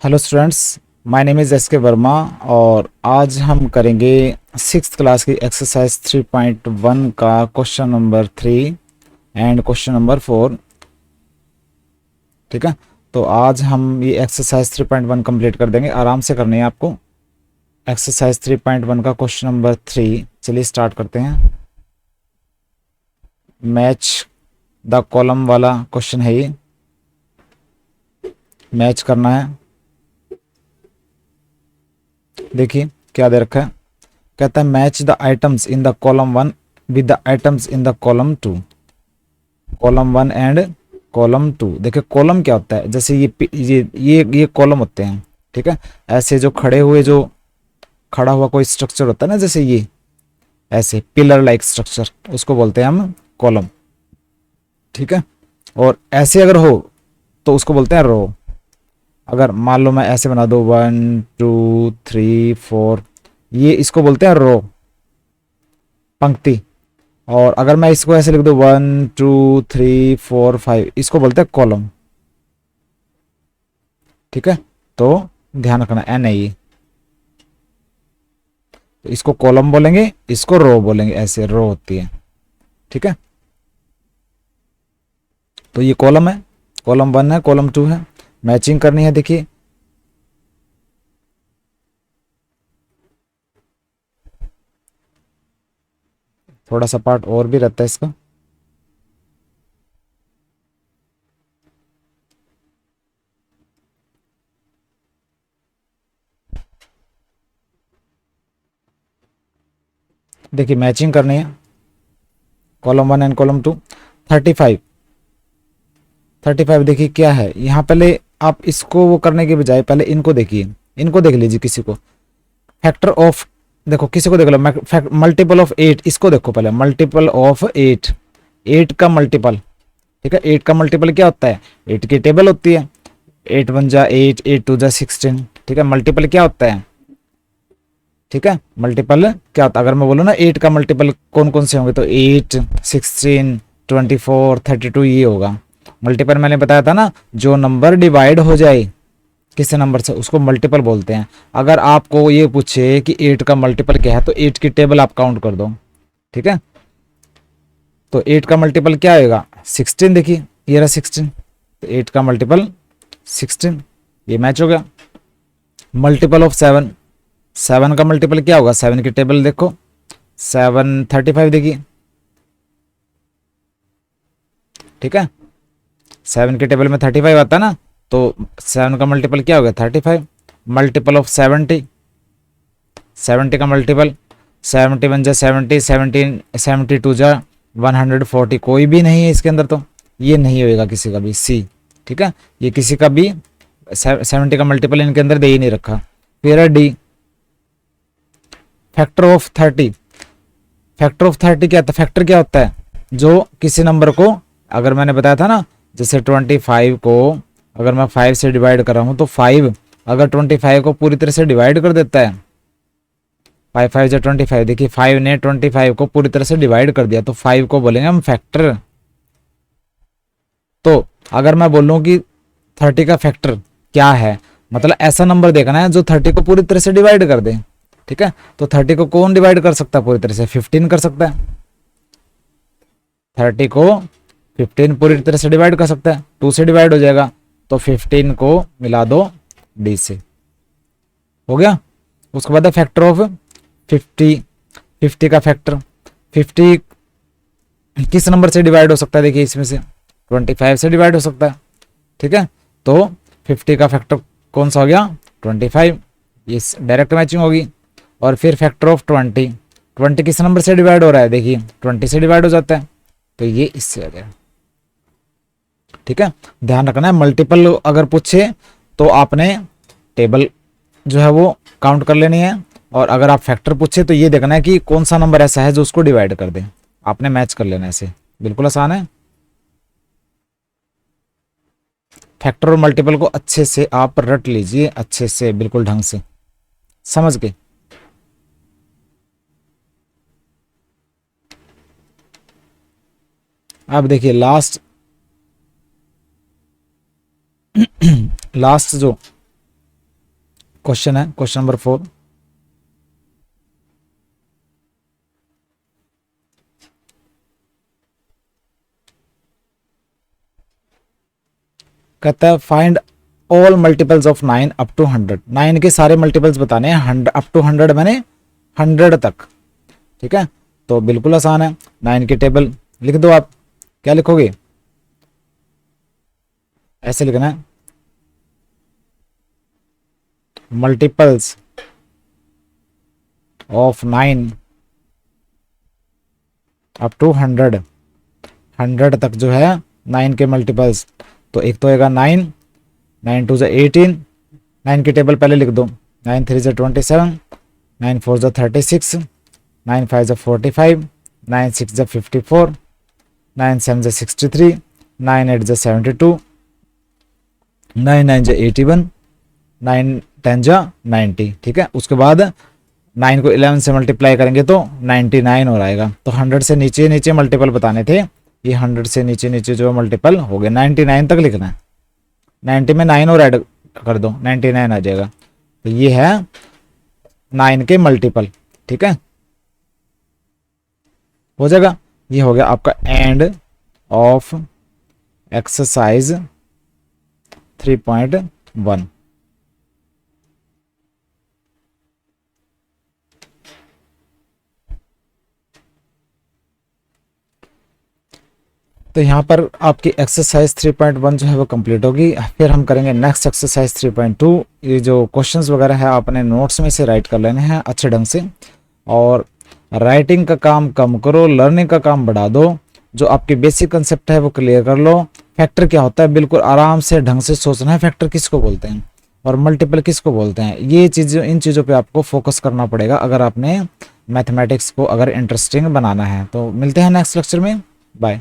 Hello students, my name is S के वर्मा और आज हम करेंगे सिक्स क्लास की एक्सरसाइज 3.1 का question number 3 and question number 4। ठीक है, तो आज हम ये एक्सरसाइज 3.1 कंप्लीट कर देंगे। आराम से करनी है आपको। एक्सरसाइज 3.1 का क्वेश्चन नंबर 3, चलिए स्टार्ट करते हैं। मैच द कॉलम वाला क्वेश्चन है ये, मैच करना है। देखिए क्या दे रखा है, कहता है match the items in the column 1 with the items in the column 2, column 1 and column 2। देखिए कॉलम क्या होता है, जैसे ये कॉलम होते हैं। ठीक है, ऐसे जो खड़े हुए, जो खड़ा हुआ कोई स्ट्रक्चर होता है ना, जैसे ये ऐसे पिलर लाइक स्ट्रक्चर, उसको बोलते हैं हम कॉलम। ठीक है, और ऐसे अगर हो तो उसको बोलते हैं रो। अगर मान लो मैं ऐसे बना दो 1 2 3 4, ये इसको बोलते हैं रो, पंक्ति। और अगर मैं इसको ऐसे लिख दूं 1 2 3 4 5, इसको बोलते हैं कॉलम। ठीक है, तो ध्यान रखना एन है ये, तो इसको कॉलम बोलेंगे, इसको रो बोलेंगे, ऐसे रो होती है। ठीक है, तो ये कॉलम है, कॉलम 1 है, कॉलम 2 है। मैचिंग करनी है। देखिए थोड़ा सा पार्ट और भी रहता है इसका। देखिए मैचिंग करनी है, कॉलम 1 एंड कॉलम 2। 35 35 देखिए क्या है यहाँ। पहले आप इसको वो करने के बजाय पहले इनको देखिए, इनको देख लीजिए। किसी को फैक्टर ऑफ, देखो किसी को देख लो, मल्टीपल ऑफ 8, इसको देखो पहले। मल्टीपल ऑफ 8, 8 का मल्टीपल। ठीक है, 8 का मल्टीपल क्या होता है, 8 की टेबल होती है। 8 1 जा 8, 8 2 जा 16। ठीक है, मल्टीपल क्या होता है। ठीक है, मल्टीपल क्या होता है, अगर मैं बोलूँ ना 8 का मल्टीपल कौन कौन से होंगे, तो 8 16 24 32, ये होगा मल्टीपल। मैंने बताया था ना, जो नंबर डिवाइड हो जाए किसी नंबर से उसको मल्टीपल बोलते हैं। अगर आपको ये पूछे कि 8 का मल्टीपल क्या है, तो 8 की टेबल आप काउंट कर दो। ठीक है, तो 8 का मल्टीपल क्या आएगा, 16। देखिए ये रहा 16, तो 8 का मल्टीपल 16, ये मैच हो गया। मल्टीपल ऑफ 7, 7 का मल्टीपल क्या होगा, 7 की टेबल देखो, 7 35 देखिए। ठीक है, 7 की टेबल में 35 आता है ना, तो 7 का मल्टीपल क्या हो गया, 35। मल्टीपल ऑफ 70, 70 का मल्टीपल 71 जा 70, 17 72 जा 140, कोई भी नहीं है इसके अंदर, तो ये नहीं होएगा किसी का भी, सी। ठीक है, ये किसी का भी 70 का मल्टीपल इनके अंदर दे ही नहीं रखा। फिर है D, factor of 30। Factor of 30 क्या होता है, फैक्टर क्या होता है, जो किसी नंबर को, अगर मैंने बताया था ना, जैसे 25 को अगर मैं 5 से डिवाइड कर रहा हूँ, तो 5 अगर 25 को पूरी तरह से डिवाइड कर देता है, 5 5 जा 25, देखिए 5 ने 25 को पूरी तरह से डिवाइड कर दिया, तो 5 को बोलेंगे हम फैक्टर। तो अगर मैं बोलूँ कि 30 का फैक्टर क्या है, मतलब ऐसा नंबर देखना है जो 30 को पूरी तरह से डिवाइड कर दे। ठीक है, तो 30 को कौन डिवाइड कर सकता है पूरी तरह से, 15 कर सकता है। 30 को 15 पूरी तरह से डिवाइड कर सकता है, 2 से डिवाइड हो जाएगा, तो 15 को मिला दो डी से, हो गया। उसके बाद फैक्टर ऑफ 50, 50 का फैक्टर, 50 किस नंबर से डिवाइड हो सकता है, देखिए इसमें से 25 से डिवाइड हो सकता है। ठीक है, तो 50 का फैक्टर कौन सा हो गया, 25, ये डायरेक्ट मैचिंग होगी। और फिर फैक्टर ऑफ 20, 20 किस नंबर से डिवाइड हो रहा है, देखिए 20 से डिवाइड हो जाता है, तो ये इससे आ गया। ठीक है, ध्यान रखना है, मल्टीपल अगर पूछे तो आपने टेबल जो है वो काउंट कर लेनी है, और अगर आप फैक्टर पूछे तो ये देखना है कि कौन सा नंबर ऐसा है जो उसको डिवाइड कर दे, आपने मैच कर लेना है। ऐसे बिल्कुल आसान है। फैक्टर और मल्टीपल को अच्छे से आप रट लीजिए, अच्छे से बिल्कुल ढंग से समझ के। अब देखिए लास्ट लास्ट जो क्वेश्चन है क्वेश्चन नंबर 4। कहता है find all multiples of 9 up to 100। 9 के सारे मल्टीपल्स बताने हैं, अप टू 100 मैंने 100 तक। ठीक है, तो बिल्कुल आसान है। 9 की टेबल लिख दो आप। क्या लिखोगे? ऐसे लिखना है, मल्टीपल्स ऑफ 9 अप टू 100। 100 तक जो है 9 के मल्टीपल्स, तो एक तो होगा 9, 9 2 18। 9 की टेबल पहले लिख दो। 9 3 27, 9 4 36, 9 5 45, 9 6 54, 9 7 63, 9 8 72, 9 9 81, 9 10 90। ठीक है, उसके बाद 9 को 11 से मल्टीप्लाई करेंगे तो 99 हो आएगा। तो 100 से नीचे नीचे मल्टीपल बताने थे, ये 100 से नीचे नीचे जो मल्टीपल हो गए। 99 तक लिखना है, 90 में 9 और ऐड कर दो, 99 आ जाएगा। तो ये है 9 के मल्टीपल। ठीक है, हो जाएगा। ये हो गया आपका एंड ऑफ एक्सरसाइज 3.1। तो यहाँ पर आपकी एक्सरसाइज 3.1 जो है वो कंप्लीट होगी। फिर हम करेंगे नेक्स्ट एक्सरसाइज 3.2। ये जो क्वेश्चंस वगैरह है अपने नोट्स में से राइट कर लेने हैं अच्छे ढंग से, और राइटिंग का काम कम करो, लर्निंग का काम बढ़ा दो। जो आपकी बेसिक कंसेप्ट है वो क्लियर कर लो। फैक्टर क्या होता है बिल्कुल आराम से ढंग से सोचना है, फैक्टर किसको बोलते हैं और मल्टीपल किसको बोलते हैं। ये चीज़ें, इन चीज़ों पे आपको फोकस करना पड़ेगा अगर आपने मैथमेटिक्स को अगर इंटरेस्टिंग बनाना है। तो मिलते हैं नेक्स्ट लेक्चर में, बाय।